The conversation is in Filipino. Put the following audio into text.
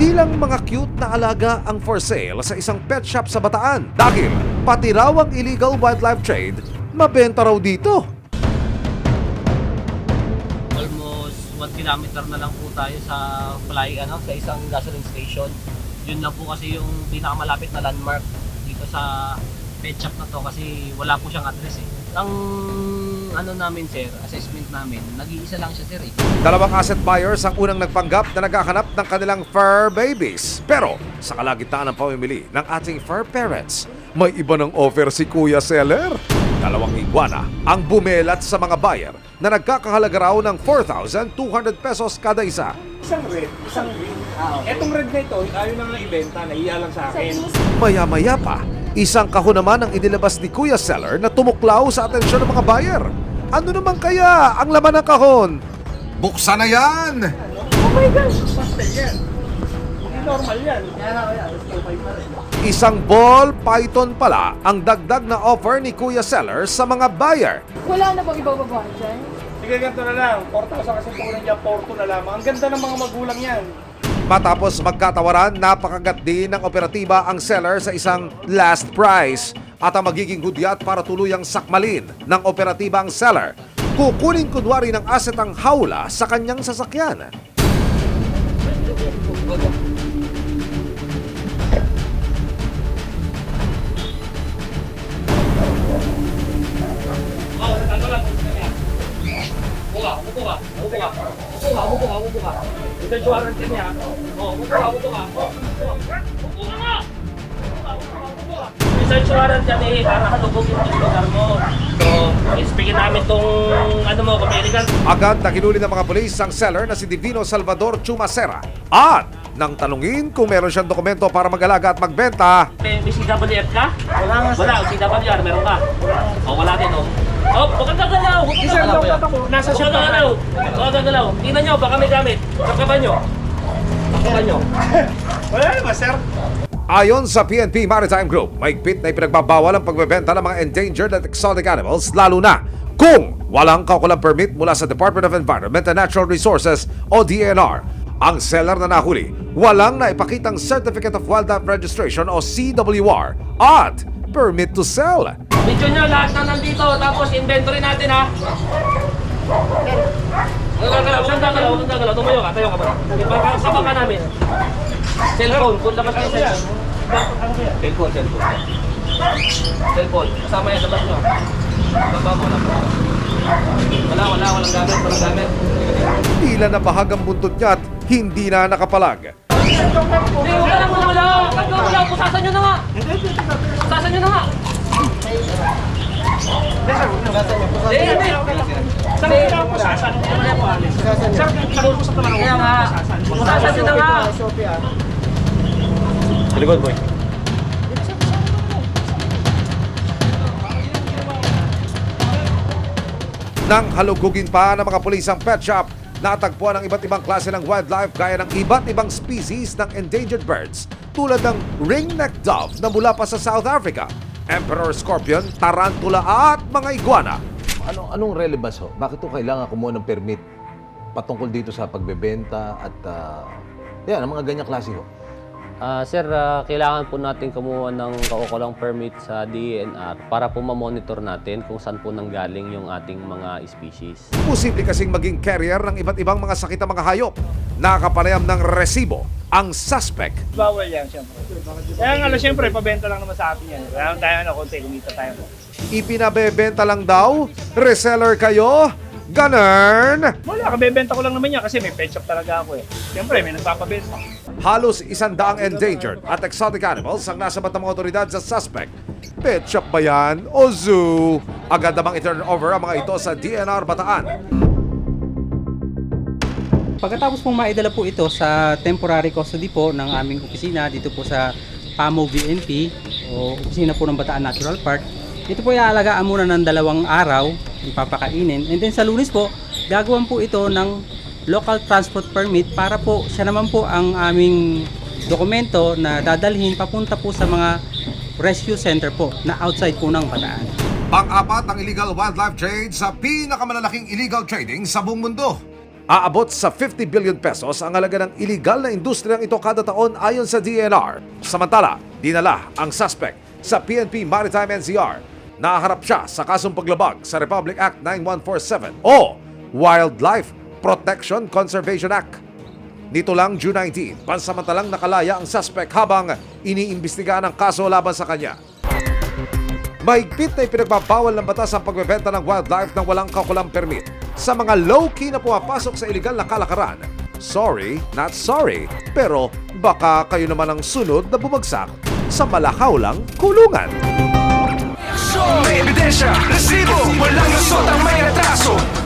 Hindi lang mga cute na alaga ang for sale sa isang pet shop sa Bataan dahil pati raw ang illegal wildlife trade mabenta raw dito. Almost 1 kilometer na lang po tayo sa sa isang gasoline station. Yun lang po kasi yung pinakamalapit na landmark dito sa pet shop na to kasi wala po siyang address eh. Ang namin sir, assessment namin, nag-iisa lang siya sir eh. Dalawang asset buyers ang unang nagpanggap na naghahanap ng kanilang fur babies. Pero sa kalagitnaan ng pamimili ng ating fur parents, may iba ng offer si Kuya Seller. Dalawang iguana ang bumelat sa mga buyer na nagkakahalaga raw ng 4,200 pesos kada isa. Isang red, isang green. Etong red na ito, ayaw nang ibenta, nahiya lang sa akin. Maya-maya pa, isang kahon naman ang inilabas ni Kuya Seller na tumuklaw sa atensyon ng mga buyer. Ano naman kaya ang laman ng kahon? Buksan na yan! Oh my gosh, pastel yan. Hindi normal yan. Isang ball python pala ang dagdag na offer ni Kuya Seller sa mga buyer. Wala na bang ibababa dyan? Sige, ganito na lang. 4,000 kasi punan niya, 4,200 na lamang. Ang ganda ng mga magulang yan. Matapos magkatawaran, napakagat din ng operatiba ang seller sa isang last price at ang magiging hudyat para tuluyang sakmalin ng operatiba ang seller. Kukunin kunwari ng asset ang hawla sa kanyang sasakyan. Ito yung warranty niya. Research warrant yan eh, para halugugin yung lugar mo. So, speaking namin tong kung may illegal. Agad na kinuli ng mga pulis ang seller na si Divino Salvador Chumacera at nang tanungin kung meron siyang dokumento para mag-alaga at magbenta, May CWF ka? Wala nga, sir. Wala, CWR, meron ka. O, wala din o. Oh, huwag kang gagalaw! Huwag kang Sir, gagalaw! dapat ako. Nasa Huwag shop kang gagalaw! Huwag kang gagalaw! Tingnan nyo, baka may gamit. Kapkapan nyo. Kapkapan nyo. Wala naman, sir. ayon sa PNP Maritime Group, mahigpit na ipinagbabawal ang pagbebenta ng mga endangered at exotic animals lalo na kung walang kaukulang permit mula sa Department of Environment and Natural Resources o DNR. Ang seller na nahuli, walang naipakitang Certificate of Wildlife Registration o CWR at permit to sell. Video nyo, lahat na nandito. Tapos inventory natin ha. Huwag kang gagalaw, huwag kang gagalaw, huwag kang gagalaw. Tumayo ka, tayo ka ba? Sabang ka namin. Cellphone, kung labas kayo cellphone. Cellphone. Cellphone, kasama yan, labas nyo. Baba mo lang. Walang gamit. Tila na bahagang buntot niya at hindi na nakapalag. Hindi, huwag ka lang wala. Huwag kang wala, pusasan nyo na nga. Pusasan nyo na nga. Hindi. Sir, kailangan po sasan. Sir, kalul ko sa talang. Kaya nga, pusasan nyo na nga. Likod, boy. Nang halugugin pa ng mga pulis ang pet shop, natagpuan ang iba't ibang klase ng wildlife gaya ng iba't ibang species ng endangered birds tulad ng ringneck dove na mula pa sa South Africa, emperor scorpion, tarantula at mga iguana. Anong relevance ho? Bakit to kailangan kumuha ng permit patungkol dito sa pagbebenta at yan, ang mga ganyang klase ho? Sir, kailangan po natin kumuha ng kaukulang permit sa DENR para po ma-monitor natin kung saan po nanggaling yung ating mga species. Posible kasing maging carrier ng iba't ibang mga sakit ng mga hayop. Nakapanayam ng resibo ang suspect. Bawal yan, siyempre. Kaya nga, siyempre, pabenta lang naman sa atin yan. Kaya tayo, konti, kumita tayo. Ipinabebenta lang daw? Reseller kayo? Ganern! Wala, kabebenta ko lang naman yan kasi may pet shop talaga ako eh. Siyempre, may nagpapabenta. Halos 100 endangered at exotic animals ang nasabat ng mga otoridad sa suspect. Pet shop ba yan o zoo? Agad namang i-turn over ang mga ito sa DNR Bataan. Pagkatapos pong maidala po ito sa temporary custody po ng aming opisina dito po sa PAMO VNP o opisina po ng Bataan Natural Park, ito po iaalagaan muna ng 2 araw, ipapakainin. And then sa Lunes po, gagawin po ito ng local transport permit para po siya naman po ang aming dokumento na dadalhin papunta po sa mga rescue center po na outside po ng Bataan. Pang-apat ang illegal wildlife trade sa pinakamalalaking illegal trading sa buong mundo. Aabot sa 50 billion pesos ang halaga ng iligal na industriyang ito kada taon ayon sa DNR. Samantala, dinala ang suspect sa PNP Maritime NCR. Naharap siya sa kasong paglabag sa Republic Act 9147 o Wildlife Protection Conservation Act. Nito lang June 19, pansamantalang nakalaya ang suspect habang iniimbestigahan ang kaso laban sa kanya. Mahigpit na ipinagbabawal ng batas ang pagbebenta ng wildlife ng walang kaukulang permit sa mga low-key na pumapasok sa illegal na kalakaran. Sorry, not sorry, pero baka kayo naman ang sunod na bumagsak sa malakawlang kulungan. May ebidensya, resibo, walang lusot ang may atraso.